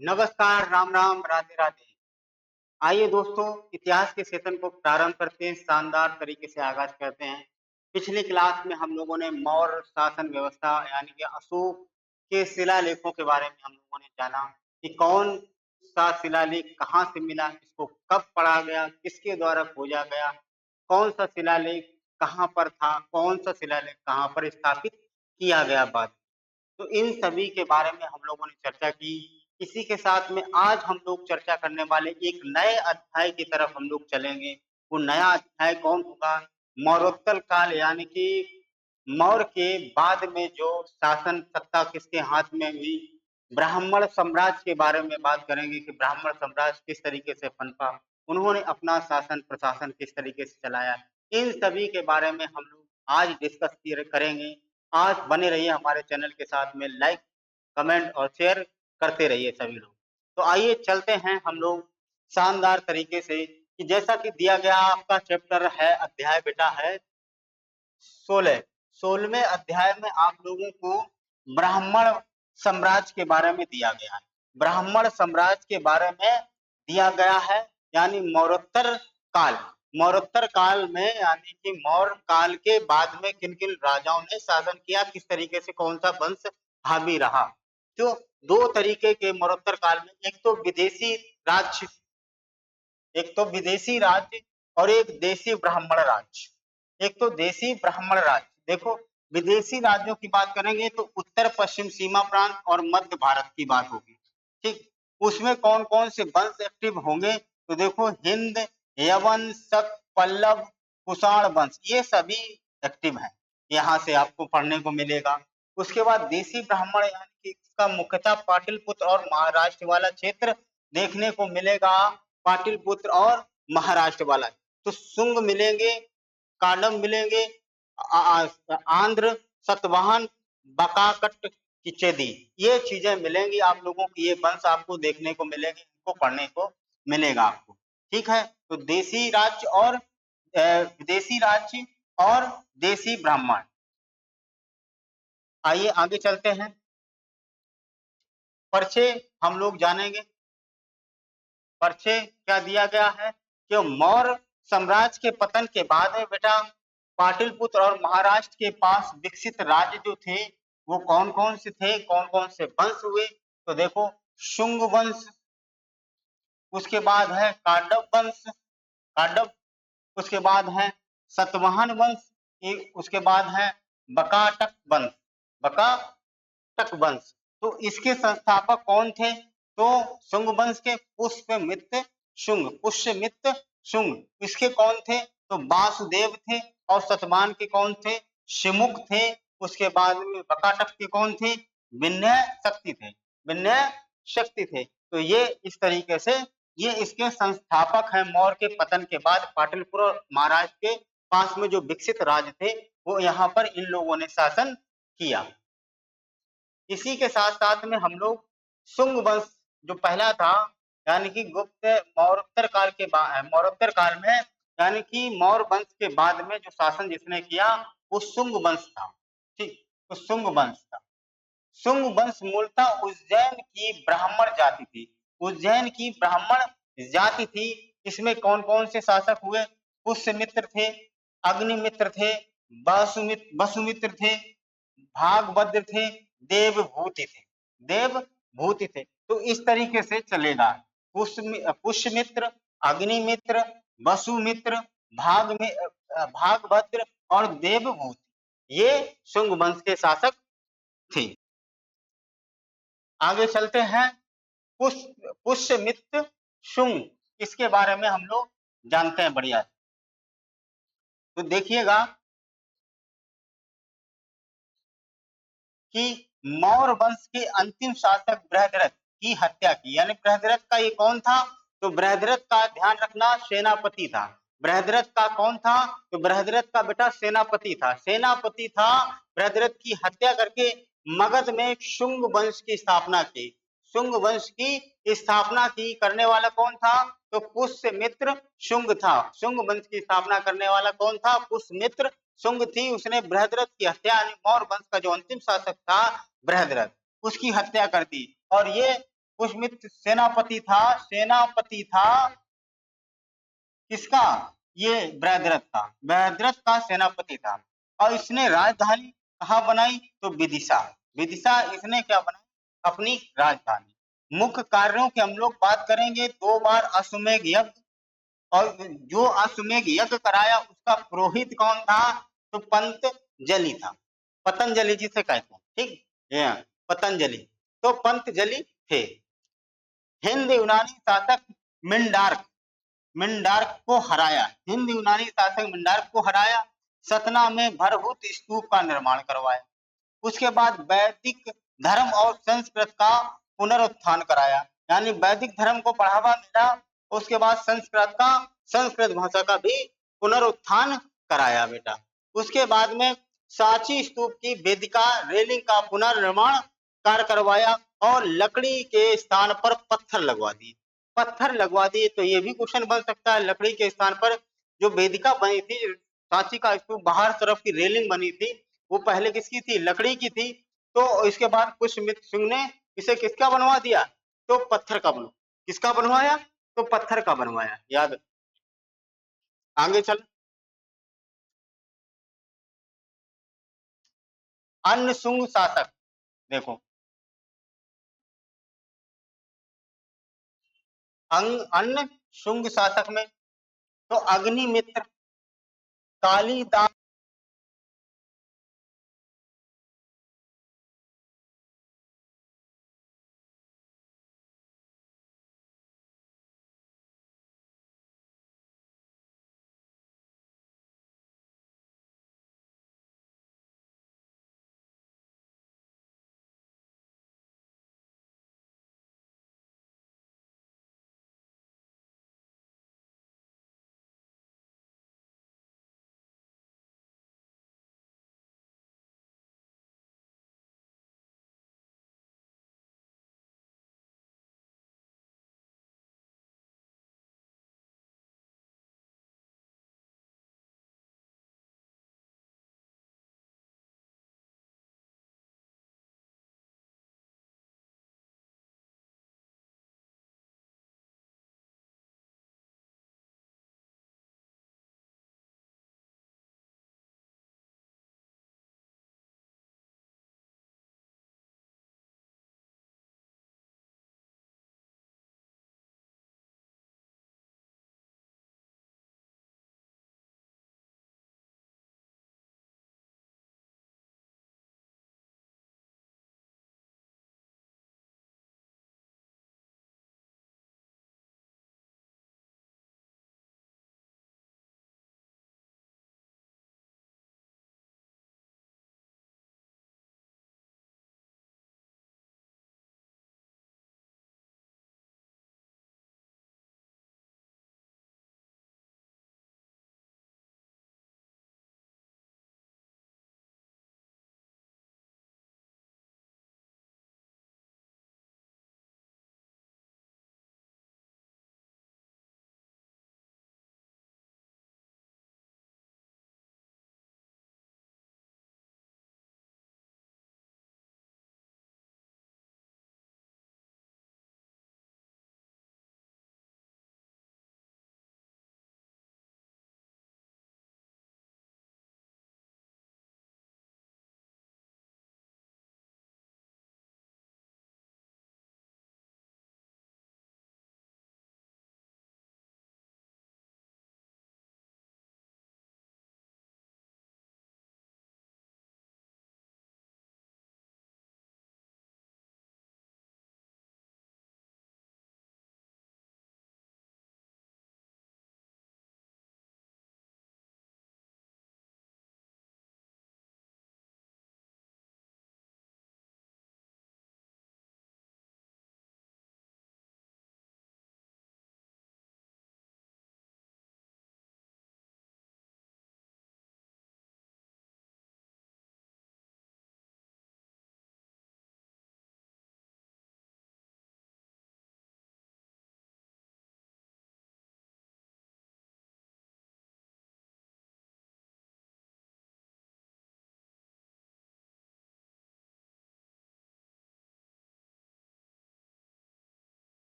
नमस्कार, राम राम, राधे राधे। आइए दोस्तों, इतिहास के सेशन को प्रारंभ करते हैं, शानदार तरीके से आगाज करते हैं। पिछली क्लास में हम लोगों ने मौर्य शासन व्यवस्था यानी कि अशोक के शिलालेखों के बारे में हम लोगों ने जाना कि कौन सा शिलालेख कहाँ से मिला, इसको कब पढ़ा गया, किसके द्वारा खोजा गया, कौन सा शिलालेख कहाँ पर था, कौन सा शिलालेख कहाँ पर स्थापित किया गया बाद में। तो इन सभी के बारे में हम लोगों ने चर्चा की। इसी के साथ में आज हम लोग चर्चा करने वाले एक नए अध्याय की तरफ हम लोग चलेंगे। वो नया अध्याय कौन होगा? मौर्योत्तर काल यानी कि मौर्य के बाद में जो शासन सत्ता किसके हाथ में हुई, ब्राह्मण साम्राज्य के बारे में बात करेंगे कि ब्राह्मण साम्राज्य किस तरीके से पनपा, उन्होंने अपना शासन प्रशासन किस तरीके से चलाया। इन सभी के बारे में हम लोग आज डिस्कस करेंगे। आज बने रहिए हमारे चैनल के साथ में, लाइक कमेंट और शेयर करते रहिए सभी लोग। तो आइए चलते हैं हम लोग शानदार तरीके से कि जैसा कि दिया गया आपका चैप्टर है, अध्याय बेटा है 16। 16वें अध्याय में आप लोगों को ब्राह्मण साम्राज्य के बारे में दिया गया है। ब्राह्मण साम्राज्य के बारे में दिया गया है यानी मौर्योत्तर काल। मौर्योत्तर काल में यानी कि मौर्य काल के बाद में किन किन राजाओं ने शासन किया, किस तरीके से कौन सा वंश हावी रहा। तो दो तरीके के मौर्योत्तर काल में, एक तो विदेशी राज्य, एक तो विदेशी राज्य और एक देशी ब्राह्मण राज्य। एक तो देशी ब्राह्मण राज्य, देखो विदेशी राज्यों की बात करेंगे तो उत्तर पश्चिम सीमा प्रांत और मध्य भारत की बात होगी। ठीक, उसमें कौन कौन से वंश एक्टिव होंगे? तो देखो हिंद, यवन, शक, पल्लव, कुषाण वंश, ये सभी एक्टिव हैं, यहाँ से आपको पढ़ने को मिलेगा। उसके बाद देशी ब्राह्मण यानी कि इसका मुख्यतः पाटलिपुत्र और महाराष्ट्र वाला क्षेत्र देखने को मिलेगा। पाटलिपुत्र और महाराष्ट्र वाला, तो शुंग मिलेंगे, काडम मिलेंगे, आंध्र, सतवाहन, बकाकट, किचेदी, ये चीजें मिलेंगी आप लोगों को, ये वंश आपको देखने को मिलेंगे, इनको पढ़ने को मिलेगा आपको। ठीक है, तो देशी राज्य और विदेशी राज्य और देशी ब्राह्मण। आइए आगे चलते हैं, परिचय हम लोग जानेंगे। परिचय क्या दिया गया है कि मौर्य साम्राज्य के पतन के बाद में बेटा पाटलिपुत्र और महाराष्ट्र के पास विकसित राज्य जो थे वो कौन कौन से थे, कौन कौन से वंश हुए? तो देखो शुंग वंश, उसके बाद है काडव वंश, काडव, उसके बाद है सतवाहन वंश, उसके बाद है बकाटक वंश, बकाटक वंश। तो इसके संस्थापक कौन थे? तो शुंग वंश के पुष्यमित्र शुंग, पुष्यमित्र शुंग, इसके कौन थे? तो वासुदेव थे। और सतवाहन के कौन थे? शिमुख थे। उसके बाद में बकाटक के कौन थे? विनय शक्ति थे, विनय शक्ति थे। तो ये इस तरीके से ये इसके संस्थापक हैं। मौर्य के पतन के बाद पाटलिपुत्र और महाराष्ट्र के पास में जो विकसित राज्य थे वो यहाँ पर इन लोगों ने शासन किया। इसी के साथ साथ में हम लोग शुंग वंश जो पहला था यानी कि गुप्त मौर्योत्तर काल के बाद, मौर्योत्तर काल में यानी कि मौर्य वंश के बाद में जो शासन जिसने किया वो शुंग वंश था। ठीक, तो शुंग वंश था। शुंग वंश मूलतः उज्जैन की ब्राह्मण जाति थी, उज्जैन की ब्राह्मण जाति थी। इसमें कौन कौन से शासक हुए? पुष्यमित्र थे, अग्निमित्र थे, वसुमित्र थे, भागभद्र थे, देवभूति थे, देवभूति थे। तो इस तरीके से चलेगा, पुष्यमित्र, अग्निमित्र, वसुमित्र, भागभद्र और देवभूति, ये शुंग वंश के शासक थे। आगे चलते हैं, पुष्यमित्र शुंग, इसके बारे में हम लोग जानते हैं बढ़िया। तो देखिएगा कि मौर्य वंश के अंतिम शासक बृहद्रथ की हत्या की, यानी बृहद्रथ का ये कौन था? तो बृहद्रथ का ध्यान रखना सेनापति था। बृहद्रथ का कौन था? तो बृहद्रथ का बेटा सेनापति था, सेनापति था। बृहद्रथ की हत्या करके मगध में शुंग वंश की स्थापना की, शुंग वंश की स्थापना की। करने वाला कौन था? तो पुष्यमित्र शुंग था। शुंग वंश की स्थापना करने वाला कौन था? पुष्यमित्र शुंग थी। उसने बृहद्रथ की हत्या यानी मौर्य वंश का जो अंतिम शासक था बृहद्रथ, उसकी हत्या कर दी। और ये पुष्यमित्र सेनापति था किसका? ये बृहद्रथ का सेनापति था। और इसने राजधानी कहाँ बनाई? तो विदिशा। विदिशा इसने क्या बनाई? अपनी राजधानी। मुख्य कार्यों की हम लोग बात करेंगे। 2 बार अश्वमेध यज्ञ, और जो अश्वमेध यज्ञ कराया उसका पुरोहित कौन था? तो पंतजलि था। पतंजलि जिसे कहते हैं, ठीक है, पतंजलि। तो पंतजलि थे। हिंद यूनानी शासक मिंडार्क मिंडार्क को हराया। हिंद यूनानी शासक मिंडार्क को हराया। सतना में भरभूत स्तूप का निर्माण करवाया। उसके बाद वैदिक धर्म और संस्कृत का पुनरुत्थान कराया, यानी वैदिक धर्म को बढ़ावा मिला। उसके बाद संस्कृत भाषा का भी पुनरुत्थान कराया बेटा। उसके बाद में सांची स्तूप की वेदिका रेलिंग का पुनर्निर्माण कार्य करवाया, और लकड़ी के स्थान पर पत्थर लगवा दिए। तो ये भी क्वेश्चन बन सकता है, लकड़ी के स्थान पर जो वेदिका बनी थी, सांची का स्तूप, बाहर तरफ की रेलिंग बनी थी, वो पहले किसकी थी? लकड़ी की थी। तो इसके बाद पुष्यमित्र सिंह ने इसे किसका बनवा दिया? तो पत्थर का किसका बनवाया? तो पत्थर का बनवाया। याद, आगे चल। अन्य शुंग शासक, देखो अन्य शुंग शासक में तो अग्निमित्र, कालिदास